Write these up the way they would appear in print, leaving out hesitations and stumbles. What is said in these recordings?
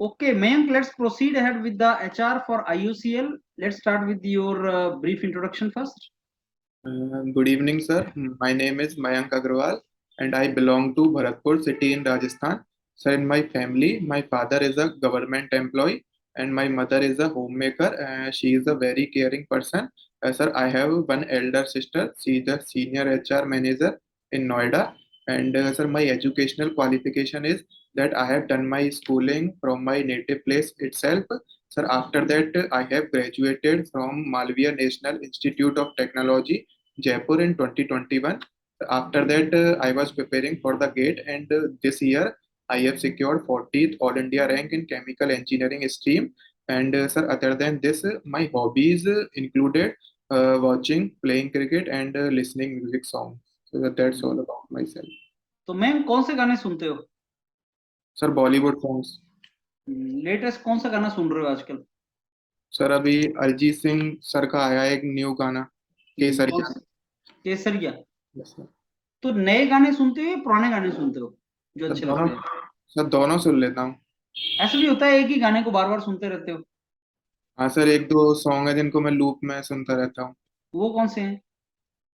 Okay, Mayank, let's proceed ahead with the HR for IUCL. Let's start with your brief introduction first. Good evening, sir. My name is Mayank Agrawal, and I belong to Bharatpur city in Rajasthan. Sir, in my family, my father is a government employee, and my mother is a homemaker. She is a very caring person. Sir, I have one elder sister. She is a senior HR manager in Noida. And sir, my educational qualification is that I have done my schooling from my native place itself. Sir, after that, I have graduated from Malviya National Institute of Technology, Jaipur in 2021. After that, I was preparing for the GATE, and this year I have secured 40th All India rank in chemical engineering stream. And sir, other than this, my hobbies included watching, playing cricket, and listening music songs. So that's all about myself. तो ma'am कौन से गाने सुनते हो? Sir Bollywood songs. Latest कौन सा गाना सुन रहे हो आजकल? सर अभी अरिजीत सिंह सर का आया एक न्यू गाना कौन केसरिया। सा? केसरिया। Yes sir. तो नए गाने सुनते हो या पुराने गाने सुनते हो जो सर अच्छे दोनों लगते हैं? सर दोनों सुन लेता हूँ। ऐसा भी होता है एक ही गाने को बार बार सुनते रहते हो? हाँ सर, एक दो सॉन्ग है जिनको मैं लूप में सुनता रहता हूँ। वो कौन से हैं?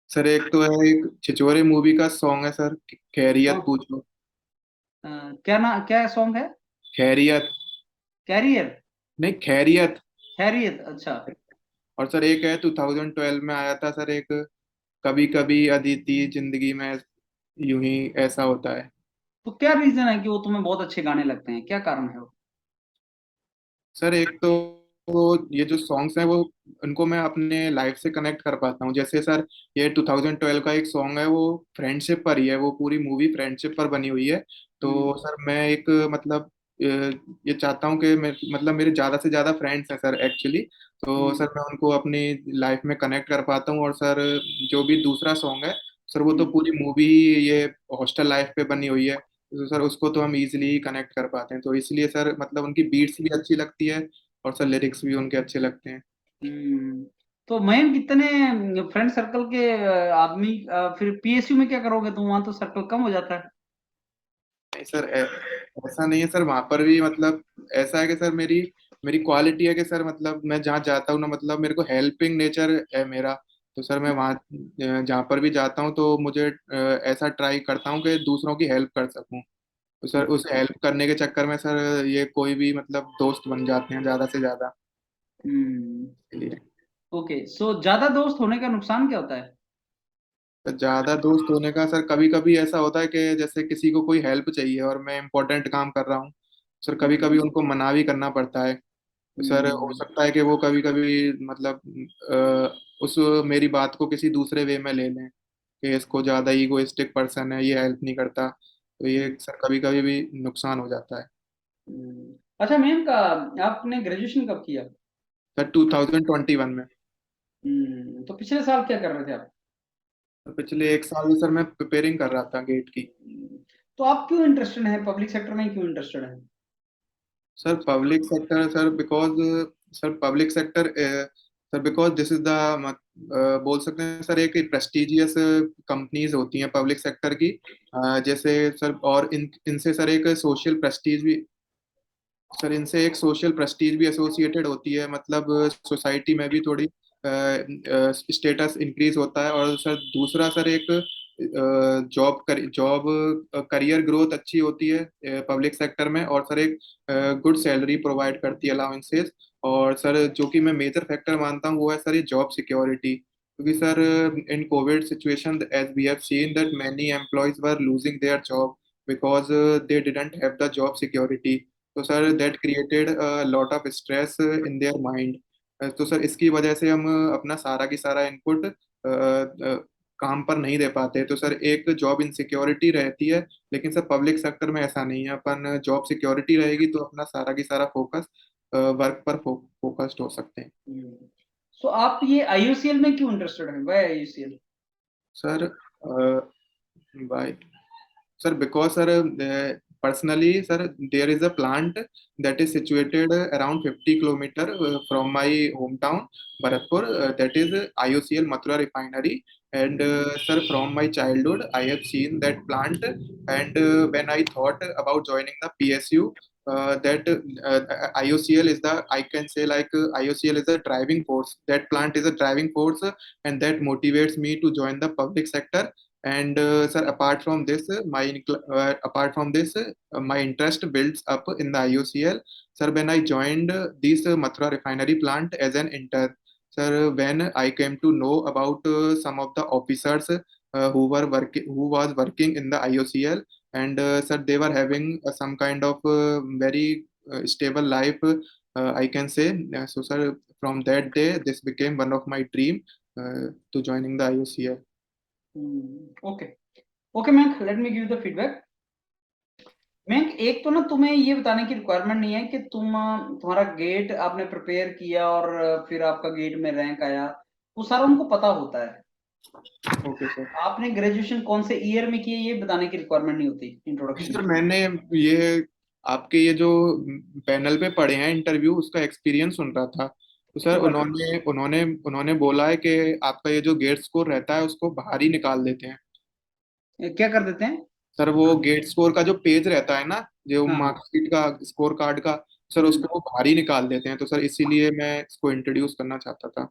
सर एक तो है, एक छिछोरे मूवी का सॉन्ग है सर, खैरियत कौन? पूछो। क्या सॉन्ग है? खैरियत। कैरियर? नहीं, खैरियत। खैरियत, अच्छा। और सर एक है 2012 में आया था सर, एक कभी कभी अदिति जिंदगी में यूं ही ऐसा होता है। तो क्या रीजन है कि वो तुम्हें बहुत अच्छे गाने लगते हैं, क्या कारण है वो? सर एक तो ये जो सॉन्ग्स हैं वो, उनको मैं अपने लाइफ से कनेक्ट कर पाता हूँ। जैसे सर ये 2012 का एक सॉन्ग है, वो फ्रेंडशिप पर ही है, वो पूरी मूवी फ्रेंडशिप पर बनी हुई है। तो हम्म। सर मैं एक मतलब ये चाहता हूँ कि मतलब मेरे ज़्यादा से ज़्यादा फ्रेंड्स हैं सर एक्चुअली। तो हम्म। सर मैं उनको अपनी लाइफ में कनेक्ट कर पाता हूँ। और सर जो भी दूसरा सॉन्ग है सर, वो तो हम्म। पूरी मूवी ये हॉस्टल लाइफ पे बनी हुई है। तो सर उसको तो हम इजीली कनेक्ट कर पाते हैं, तो इसलिए सर मतलब उनकी बीट्स भी अच्छी लगती है और सर लिरिक्स भी उनके अच्छे लगते हैं। हम्म। तो मयंक, कितने फ्रेंड सर्कल के आदमी, फिर पीएसयू में क्या करोगे तुम? वहां तो सर्कल कम हो जाता है। नहीं सर, ऐसा नहीं है सर, वहां पर भी मतलब ऐसा है कि सर मेरी मेरी क्वालिटी है कि सर मतलब मैं जहाँ जाता हूँ ना, मतलब मेरे को हेल्पिंग नेचर है मेरा। तो सर मैं वहाँ जहाँ पर भी जाता हूँ तो मुझे ऐसा ट्राई करता हूँ कि दूसरों की हेल्प कर सकूँ। तो सर उस हेल्प करने के चक्कर में सर ये कोई भी मतलब दोस्त बन जाते हैं ज्यादा से ज्यादा। हम्म। इसलिए ओके, सो ज्यादा दोस्त होने का नुकसान क्या होता है? तो ज्यादा दोस्त होने का सर, कभी कभी ऐसा होता है कि जैसे किसी को कोई हेल्प चाहिए और मैं इम्पोर्टेंट काम कर रहा हूँ, सर कभी कभी हम्म। उनको मना भी करना पड़ता है। तो सर हो हम्म। सकता है कि वो कभी कभी मतलब उस मेरी बात को किसी दूसरे वे में ले लें कि इसको ज्यादा ईगोइस्टिक पर्सन है, ये हेल्प नहीं करता। तो ये सर कभी कभी भी नुकसान हो जाता है। अच्छा मयंक, आपने ग्रेजुएशन कब किया? सर 2021 में। तो पिछले साल क्या कर रहे थे आप? तो पिछले एक साल से सर मैं प्रिपेयरिंग कर रहा था गेट की। तो आप क्यों इंटरेस्टेड हैं, पब्लिक सेक्टर में क्यों इंटरेस्टेड हैं? Sir public sector sir because sir public sector sir because this is the बोल सकते हैं सर, एक प्रेस्टिजियस कंपनीज होती हैं पब्लिक सेक्टर की। जैसे सर और इनसे सर एक सोशल प्रेस्टीज भी, सर इनसे एक सोशल प्रेस्टीज भी एसोसिएटेड होती है, मतलब सोसाइटी में भी थोड़ी स्टेटस इंक्रीज होता है। और सर दूसरा सर एक जॉब करियर ग्रोथ अच्छी होती है पब्लिक सेक्टर में। और सर एक गुड सैलरी प्रोवाइड करती है, अलाउंसेस। और सर जो कि मैं मेजर फैक्टर मानता हूँ वो है सर ये जॉब सिक्योरिटी, क्योंकि sir in Covid situation as we have seen that many employees were losing their job because they didn't have the job security. तो sir that created lot of stress in their mind. तो sir इसकी वजह से हम अपना सारा की सारा इनपुट काम पर नहीं दे पाते। तो सर एक जॉब इनसिक्योरिटी रहती है, लेकिन सर पब्लिक सेक्टर में ऐसा नहीं है। अपन जॉब सिक्योरिटी रहेगी तो अपना सारा की सारा फोकस वर्क पर फोकस्ड हो सकते हैं। सो आप ये आईयूसीएल में क्यों इंटरेस्टेड हैं? Why IOCL? Sir by sir because sir personally sir there is a plant that is situated around 50 kilometer from my hometown Bharatpur, that is IOCL Mathura refinery. And sir, from my childhood I have seen that plant. And when I thought about joining the PSU, that IOCL is the, I can say like IOCL is a driving force. That plant is a driving force, and that motivates me to join the public sector. And sir, apart from this, my interest builds up in the IOCL. Sir, when I joined this Mathura refinery plant as an intern, sir, when I came to know about some of the officers who was working in the IOCL, and sir, they were having some kind of very stable life, I can say. So sir, from that day this became one of my dream to joining the IOCL. Okay okay मैंक, let me give the feedback. मैंक, एक तो ना तुम्हें ये बताने की requirement नहीं है कि तुम्हारा गेट आपने प्रिपेयर किया और फिर आपका गेट में रैंक आया, वो सारा उनको पता होता है। Okay sir. आपने ग्रेजुएशन कौन से ईयर में की है ये बताने की रिक्वायरमेंट नहीं होती इंट्रोडक्शन। सर मैंने ये आपके ये जो पैनल पे पढ़े हैं इंटरव्यू, उसका एक्सपीरियंस सुन रहा था, तो सर उन्होंने उन्होंने उन्होंने बोला है कि आपका ये जो गेट स्कोर रहता है उसको बाहर ही निकाल देते हैं। क्या कर देते हैं सर? वो गेट स्कोर का जो पेज रहता है ना, जो हाँ। मार्कशीट का, स्कोर कार्ड का, सर उसको वो बाहर ही निकाल देते हैं। तो सर इसीलिए मैं इसको इंट्रोड्यूस करना चाहता था।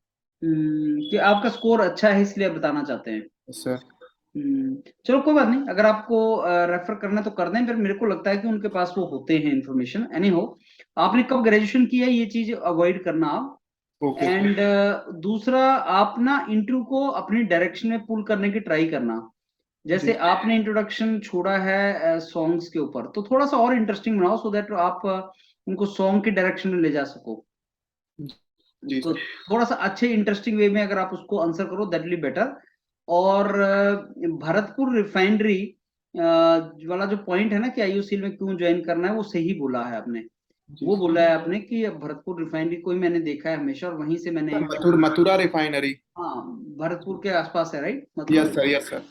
कि आपका स्कोर अच्छा है इसलिए आप बताना चाहते हैं। सर चलो कोई बात नहीं, अगर आपको रेफर करना है तो कर दें, फिर मेरे को लगता है कि उनके पास वो होते हैं इन्फॉर्मेशन। एनी हो, आपने कब ग्रेजुएशन किया ये चीज अवॉइड करना आप। ओके एंड दूसरा, आप ना इंटरव्यू को अपनी डायरेक्शन में पुल करने की ट्राई करना। जैसे जी आपने इंट्रोडक्शन छोड़ा है सॉन्ग्स के ऊपर, तो थोड़ा सा और इंटरेस्टिंग बनाओ सो दैट आप उनको सॉन्ग की डायरेक्शन में ले जा सको। जी तो सर। थोड़ा सा अच्छे इंटरेस्टिंग वे में अगर आप उसको आंसर करो दैट विल बी बेटर। और भरतपुर रिफाइनरी वाला जो पॉइंट है ना कि आईओसीएल में क्यों ज्वाइन करना है, वो सही बोला है आपने। जी वो सर। बोला है आपने कि भरतपुर रिफाइनरी को ही मैंने देखा है हमेशा और वहीं से मैंने मथुरा रिफाइनरी। हाँ, भरतपुर के आसपास है right yes Mathura. Sir, yes sir.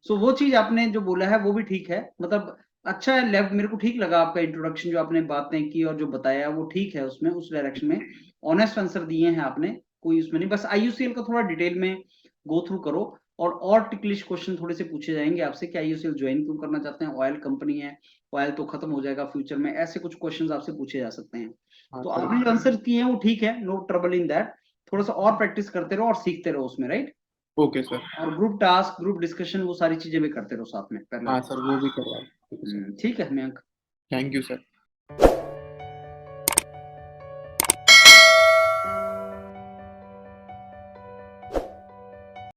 So वो चीज आपने जो बोला है वो भी ठीक है, मतलब अच्छा है। लेफ्ट मेरे को ठीक लगा आपका इंट्रोडक्शन, जो आपने बातें की और जो बताया वो ठीक है, उसमें उस डायरेक्शन में ऑनेस्ट आंसर दिए हैं आपने, कोई उसमें नहीं। बस आईयूसीएल का थोड़ा डिटेल में गो थ्रू करो, और टिकलिश क्वेश्चन थोड़े से पूछे जाएंगे आपसे कि आईयूसीएल ज्वाइन क्यों करना चाहते हैं, ऑयल कंपनी है, ऑयल तो खत्म हो जाएगा फ्यूचर में, ऐसे कुछ क्वेश्चन आपसे पूछे जा सकते हैं। हाँ तो सर। आपने जो आंसर किए हैं वो ठीक है, नो ट्रबल इन दैट। थोड़ा सा और प्रैक्टिस करते रहो और सीखते रहो उसमें, राइट। Okay sir. और ग्रुप टास्क, ग्रुप डिस्कशन, वो सारी चीजें भी करते रहो साथ में हाँ पहले। सर, वो भी करवा। ठीक है सर। ठीक है मयंक। Thank you sir.